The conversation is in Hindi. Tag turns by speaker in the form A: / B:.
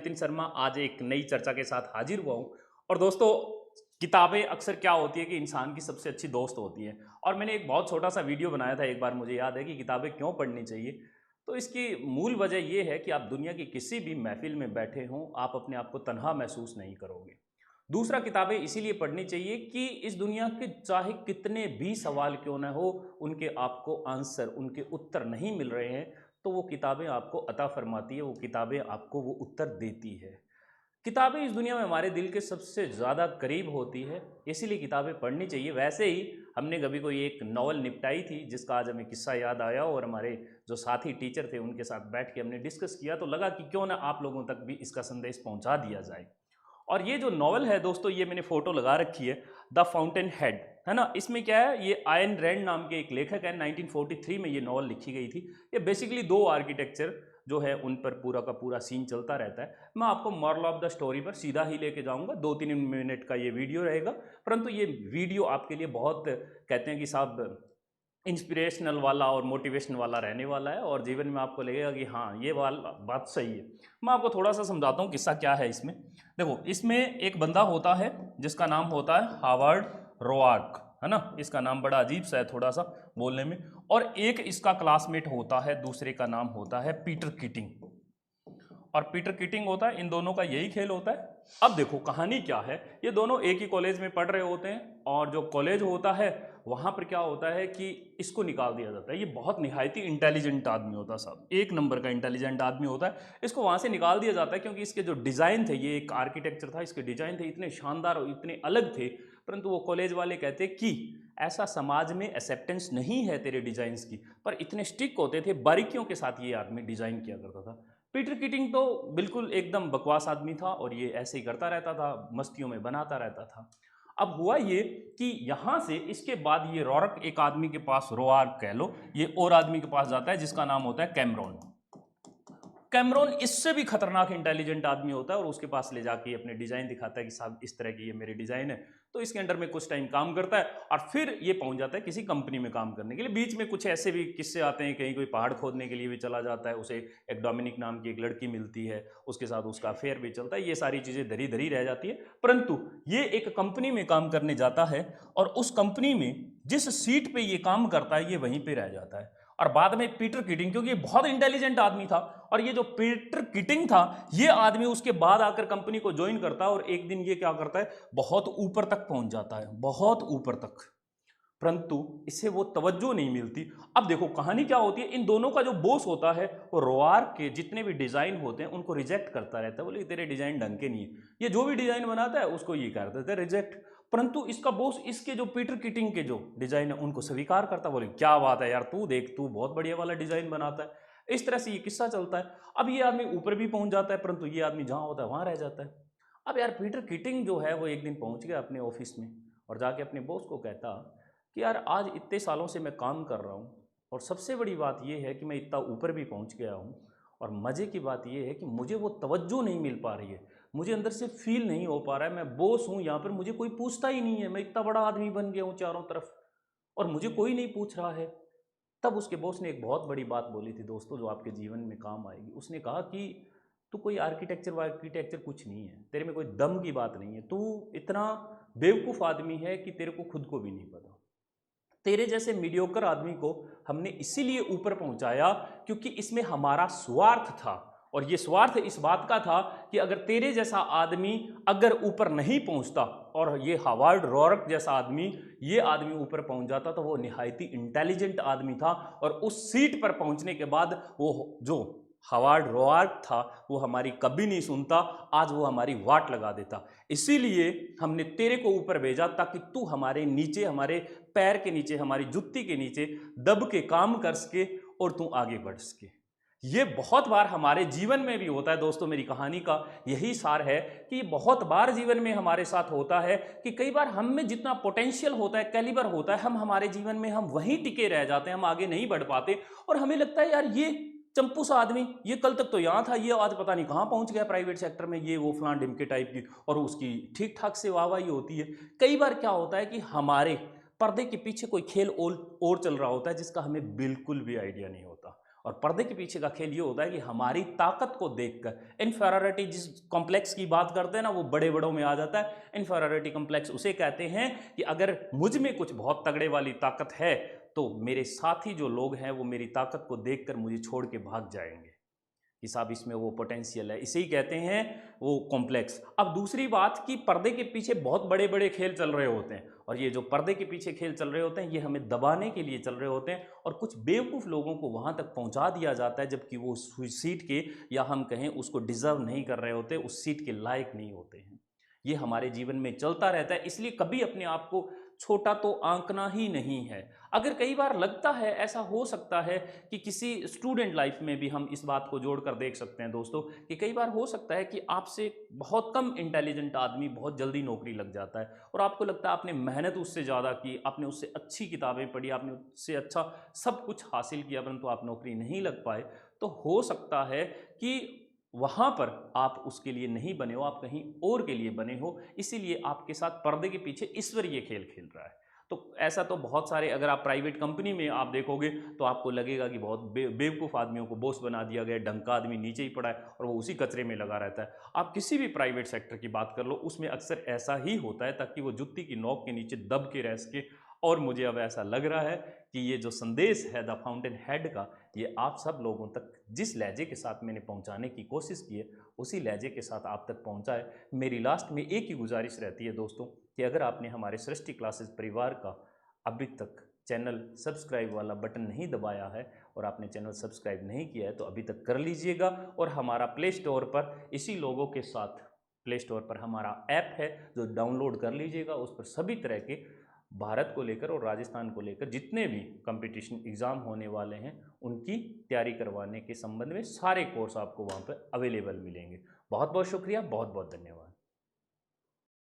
A: नितिन शर्मा आज एक नई चर्चा के साथ हाजिर हुआ हूँ। और दोस्तों, किताबें अक्सर क्या होती है कि इंसान की सबसे अच्छी दोस्त होती हैं। और मैंने एक बहुत छोटा सा वीडियो बनाया था एक बार, मुझे याद है कि किताबें क्यों पढ़नी चाहिए। तो इसकी मूल वजह यह है कि आप दुनिया की किसी भी महफिल में बैठे हों, आप अपने आप को तन्हा महसूस नहीं करोगे। दूसरा, किताबें इसीलिए पढ़नी चाहिए कि इस दुनिया के चाहे कितने भी सवाल क्यों ना हो, उनके आपको आंसर, उनके उत्तर नहीं मिल रहे हैं, तो वो किताबें आपको अता फरमाती है, वो किताबें आपको वो उत्तर देती है। किताबें इस दुनिया में हमारे दिल के सबसे ज़्यादा करीब होती है, इसीलिए किताबें पढ़नी चाहिए। वैसे ही हमने कभी कोई एक नॉवल निपटाई थी जिसका आज हमें किस्सा याद आया, और हमारे जो साथी टीचर थे उनके साथ बैठ के हमने डिस्कस किया, तो लगा कि क्यों ना आप लोगों तक भी इसका संदेश पहुंचा दिया जाए। और ये जो नॉवल है दोस्तों, ये मैंने फोटो लगा रखी है, द फाउंटेन हेड, है ना। इसमें क्या है, ये आयन रैंड नाम के एक लेखक है, 1943 में ये नॉवल लिखी गई थी। ये बेसिकली दो आर्किटेक्चर जो है उन पर पूरा का पूरा सीन चलता रहता है। मैं आपको मॉरल ऑफ द स्टोरी पर सीधा ही लेके जाऊंगा, 2-3 मिनट का ये वीडियो रहेगा। परंतु ये वीडियो आपके लिए बहुत, कहते हैं कि साहब, इंस्पिरेशनल वाला और मोटिवेशन वाला रहने वाला है, और जीवन में आपको लगेगा कि हाँ, ये वाला बात सही है। मैं आपको थोड़ा सा समझाता हूँ किस्सा क्या है इसमें। देखो, इसमें एक बंदा होता है जिसका नाम होता है हावर्ड रोआर्क, है ना। इसका नाम बड़ा अजीब सा है थोड़ा सा बोलने में। और एक इसका क्लासमेट होता है, दूसरे का नाम होता है पीटर किटिंग। और पीटर किटिंग होता है, इन दोनों का यही खेल होता है। अब देखो कहानी क्या है, ये दोनों एक ही कॉलेज में पढ़ रहे होते हैं, और जो कॉलेज होता है वहां पर क्या होता है कि इसको निकाल दिया जाता है। ये बहुत निहायती इंटेलिजेंट आदमी होता है साहब, एक नंबर का इंटेलिजेंट आदमी होता है। इसको वहां से निकाल दिया जाता है क्योंकि इसके जो डिजाइन थे, ये एक आर्किटेक्चर था, इसके डिजाइन थे इतने शानदार और इतने अलग थे। परंतु वो कॉलेज वाले कहते कि ऐसा समाज में एक्सेप्टेंस नहीं है तेरे डिजाइन्स की। पर इतने स्टिक होते थे, बारीकियों के साथ ये आदमी डिजाइन किया करता था। पीटर किटिंग तो बिल्कुल एकदम बकवास आदमी था, और ये ऐसे ही करता रहता था, मस्तियों में बनाता रहता था। अब हुआ ये कि यहां से इसके बाद ये रॉरक एक आदमी के पास, रोआर्क कह लो, ये और आदमी के पास जाता है जिसका नाम होता है कैमरॉन। कैमरॉन इससे भी खतरनाक इंटेलिजेंट आदमी होता है, और उसके पास ले जाके अपने डिजाइन दिखाता है कि साहब इस तरह की ये मेरे डिजाइन है। तो इसके अंडर में कुछ टाइम काम करता है, और फिर ये पहुंच जाता है किसी कंपनी में काम करने के लिए। बीच में कुछ ऐसे भी किस्से आते हैं, कहीं कोई पहाड़ खोदने के लिए भी चला जाता है, उसे एक डोमिनिक नाम की एक लड़की मिलती है, उसके साथ उसका अफेयर भी चलता है। ये सारी चीजें धरी धरी रह जाती है। परंतु ये एक कंपनी में काम करने जाता है, और उस कंपनी में जिस सीट पे ये काम करता है, ये वहीं पे रह जाता है। और बाद में पीटर किटिंग, क्योंकि ये बहुत इंटेलिजेंट आदमी था, और ये जो पीटर किटिंग था, ये आदमी उसके बाद आकर कंपनी को ज्वाइन करता है, और एक दिन ये क्या करता है, बहुत ऊपर तक पहुंच जाता है, बहुत ऊपर तक। परंतु इसे वो तवज्जो नहीं मिलती। अब देखो कहानी क्या होती है, इन दोनों का जो बॉस होता है वो रोआर्क के जितने भी डिजाइन होते हैं उनको रिजेक्ट करता रहता है। बोले तेरे डिजाइन ढंग के नहीं है, ये जो भी डिजाइन बनाता है उसको ये कर देते हैं रिजेक्ट। परंतु इसका बॉस इसके जो पीटर किटिंग के जो डिजाइन है उनको स्वीकार करता है। बोले क्या बात है यार, तू देख, तू बहुत बढ़िया वाला डिजाइन बनाता है। इस तरह से ये किस्सा चलता है। अब ये आदमी ऊपर भी पहुंच जाता है, परंतु ये आदमी जहां होता है वहां रह जाता है। अब यार पीटर किटिंग जो है वो एक दिन पहुंच गया अपने ऑफिस में, और जाके अपने बॉस को कहता कि यार आज इतने सालों से मैं काम कर रहा हूँ, और सबसे बड़ी बात यह है कि मैं इतना ऊपर भी पहुँच गया हूँ, और मज़े की बात यह है कि मुझे वो तवज्जो नहीं मिल पा रही है, मुझे अंदर से फील नहीं हो पा रहा है। मैं बॉस हूँ यहाँ पर, मुझे कोई पूछता ही नहीं है, मैं इतना बड़ा आदमी बन गया हूँ चारों तरफ, और मुझे कोई नहीं पूछ रहा है। तब उसके बॉस ने एक बहुत बड़ी बात बोली थी दोस्तों, जो आपके जीवन में काम आएगी। उसने कहा कि तू कोई आर्किटेक्चर वार्किटेक्चर कुछ नहीं है, तेरे में कोई दम की बात नहीं है, तू इतना बेवकूफ़ आदमी है कि तेरे को खुद को भी नहीं पता। तेरे जैसे मीडियोकर आदमी को हमने इसीलिए ऊपर पहुंचाया क्योंकि इसमें हमारा स्वार्थ था, और ये स्वार्थ इस बात का था कि अगर तेरे जैसा आदमी अगर ऊपर नहीं पहुंचता, और ये हावर्ड रोआर्क जैसा आदमी, ये आदमी ऊपर पहुंच जाता, तो वो निहायती इंटेलिजेंट आदमी था, और उस सीट पर पहुंचने के बाद वो जो हावर्ड रोआर्क था वो हमारी कभी नहीं सुनता, आज वो हमारी वाट लगा देता। इसीलिए हमने तेरे को ऊपर भेजा ताकि तू हमारे नीचे, हमारे पैर के नीचे, हमारी जुत्ती के नीचे दब के काम कर सके, और तू आगे बढ़ सके। ये बहुत बार हमारे जीवन में भी होता है दोस्तों। मेरी कहानी का यही सार है कि बहुत बार जीवन में हमारे साथ होता है कि कई बार हम में जितना पोटेंशियल होता है, कैलिबर होता है, हम हमारे जीवन में हम वहीं टिके रह जाते हैं, हम आगे नहीं बढ़ पाते, और हमें लगता है यार ये चंपू सा आदमी, ये कल तक तो यहाँ था, ये आज पता नहीं कहाँ पहुंच गया प्राइवेट सेक्टर में, ये वो फलान ढिमके टाइप की, और उसकी ठीक ठाक से वाहवाही होती है। कई बार क्या होता है कि हमारे पर्दे के पीछे कोई खेल और चल रहा होता है जिसका हमें बिल्कुल भी आइडिया नहीं होता। और पर्दे के पीछे का खेल ये होता है कि हमारी ताकत को देखकर, इन्फेरियरिटी जिस कॉम्प्लेक्स की बात करते हैं ना, वो बड़े बड़ों में आ जाता है। इन्फेरियरिटी कॉम्प्लेक्स उसे कहते हैं कि अगर मुझ में कुछ बहुत तगड़े वाली ताकत है तो मेरे साथी जो लोग हैं वो मेरी ताकत को देखकर मुझे छोड़ के भाग जाएंगे कि साहब इसमें वो पोटेंशियल है, इसे ही कहते हैं वो कॉम्प्लेक्स। अब दूसरी बात कि पर्दे के पीछे बहुत बड़े बड़े खेल चल रहे होते हैं, और ये जो पर्दे के पीछे खेल चल रहे होते हैं ये हमें दबाने के लिए चल रहे होते हैं, और कुछ बेवकूफ़ लोगों को वहाँ तक पहुँचा दिया जाता है जबकि वो उस सीट के, या हम कहें उसको डिज़र्व नहीं कर रहे होते, उस सीट के लायक नहीं होते हैं। ये हमारे जीवन में चलता रहता है, इसलिए कभी अपने आप को छोटा तो आंकना ही नहीं है। अगर कई बार लगता है, ऐसा हो सकता है कि किसी स्टूडेंट लाइफ में भी हम इस बात को जोड़कर देख सकते हैं दोस्तों, कि कई बार हो सकता है कि आपसे बहुत कम इंटेलिजेंट आदमी बहुत जल्दी नौकरी लग जाता है, और आपको लगता है आपने मेहनत उससे ज़्यादा की, आपने उससे अच्छी किताबें पढ़ी, आपने उससे अच्छा सब कुछ हासिल किया, परंतु आप नौकरी नहीं लग पाए। तो हो सकता है कि वहाँ पर आप उसके लिए नहीं बने हो, आप कहीं और के लिए बने हो, इसीलिए आपके साथ पर्दे के पीछे ईश्वरीय खेल खेल रहा है। तो ऐसा तो बहुत सारे, अगर आप प्राइवेट कंपनी में आप देखोगे तो आपको लगेगा कि बहुत बेवकूफ़ आदमियों को बॉस बना दिया गया, ढंग का आदमी नीचे ही पड़ा है और वो उसी कचरे में लगा रहता है। आप किसी भी प्राइवेट सेक्टर की बात कर लो, उसमें अक्सर ऐसा ही होता है, ताकि वो जुत्ती की नोक के नीचे दब के रह सके। और मुझे अब ऐसा लग रहा है कि ये जो संदेश है द फाउंटेन हेड का, ये आप सब लोगों तक जिस लहजे के साथ मैंने पहुंचाने की कोशिश की है, उसी लहजे के साथ आप तक पहुंचा है। मेरी लास्ट में एक ही गुजारिश रहती है दोस्तों, कि अगर आपने हमारे सृष्टि क्लासेस परिवार का अभी तक चैनल सब्सक्राइब वाला बटन नहीं दबाया है, और आपने चैनल सब्सक्राइब नहीं किया है, तो अभी तक कर लीजिएगा। और हमारा प्ले स्टोर पर इसी लोगों के साथ प्ले स्टोर पर हमारा ऐप है, जो डाउनलोड कर लीजिएगा। उस पर सभी तरह के भारत को लेकर और राजस्थान को लेकर जितने भी कंपटीशन एग्ज़ाम होने वाले हैं, उनकी तैयारी करवाने के संबंध में सारे कोर्स आपको वहाँ पर अवेलेबल मिलेंगे। बहुत बहुत शुक्रिया, बहुत बहुत धन्यवाद।